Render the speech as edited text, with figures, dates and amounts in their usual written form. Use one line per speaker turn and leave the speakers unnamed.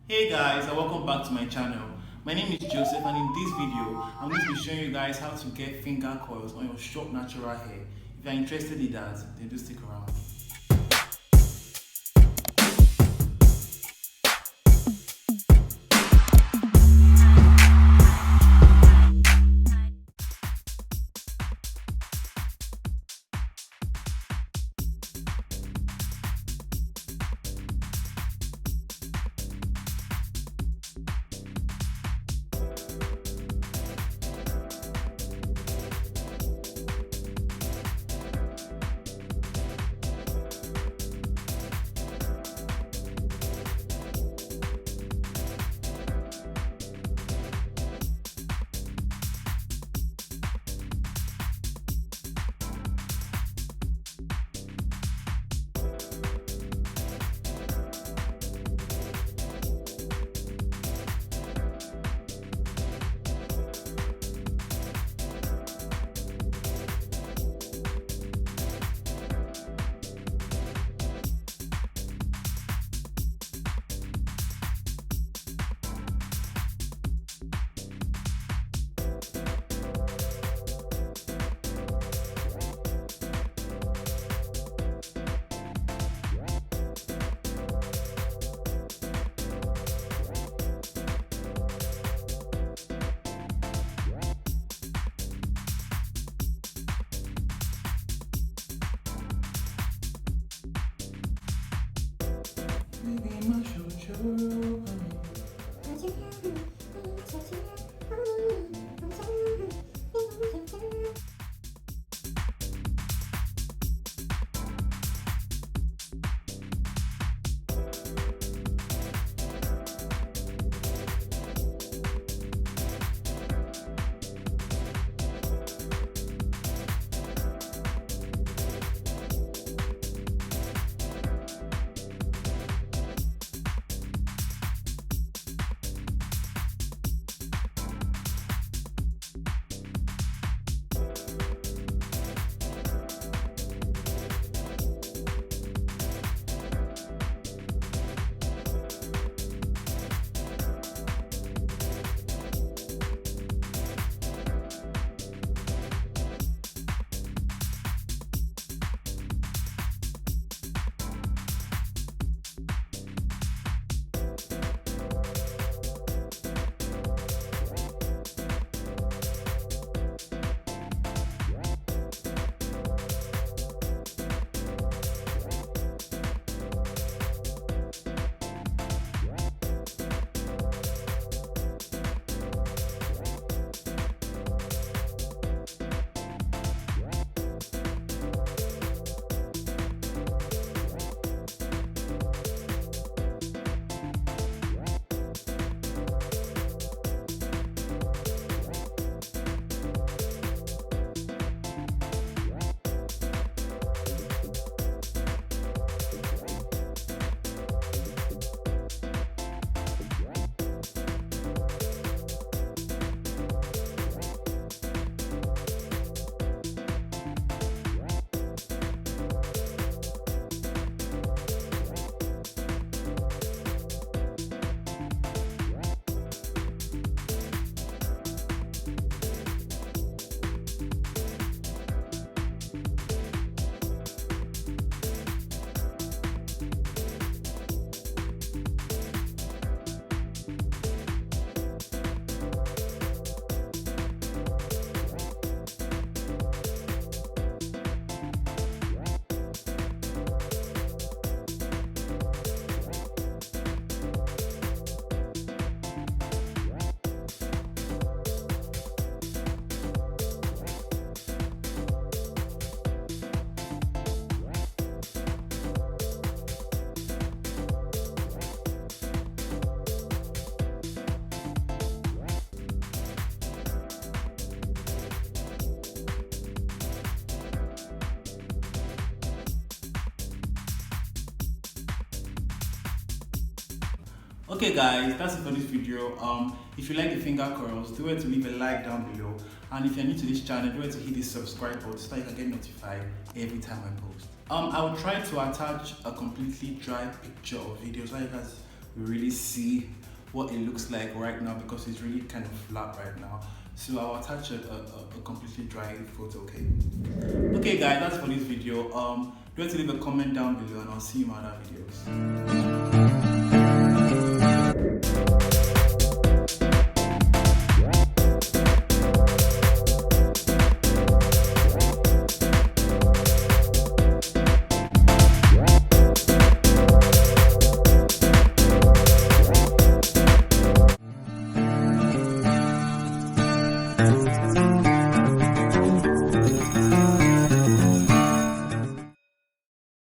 Hey guys, and welcome back to my channel. My name is Joseph, and in this video I'm going to be showing you guys how to get finger coils on your short natural hair. If you're interested in that, then do stick around. Okay guys, that's it for this video. If you like the finger curls, do it to leave a like down below, and if you're new to this channel, do it to hit the subscribe button so that you can get notified every time I post. I will try to attach a completely dry picture or video so you guys you really see what it looks like right now, because it's really kind of flat right now. So I'll attach a completely dry photo. Okay guys, that's for this video. Don't forget to leave a comment down below, and I'll see you in my other videos.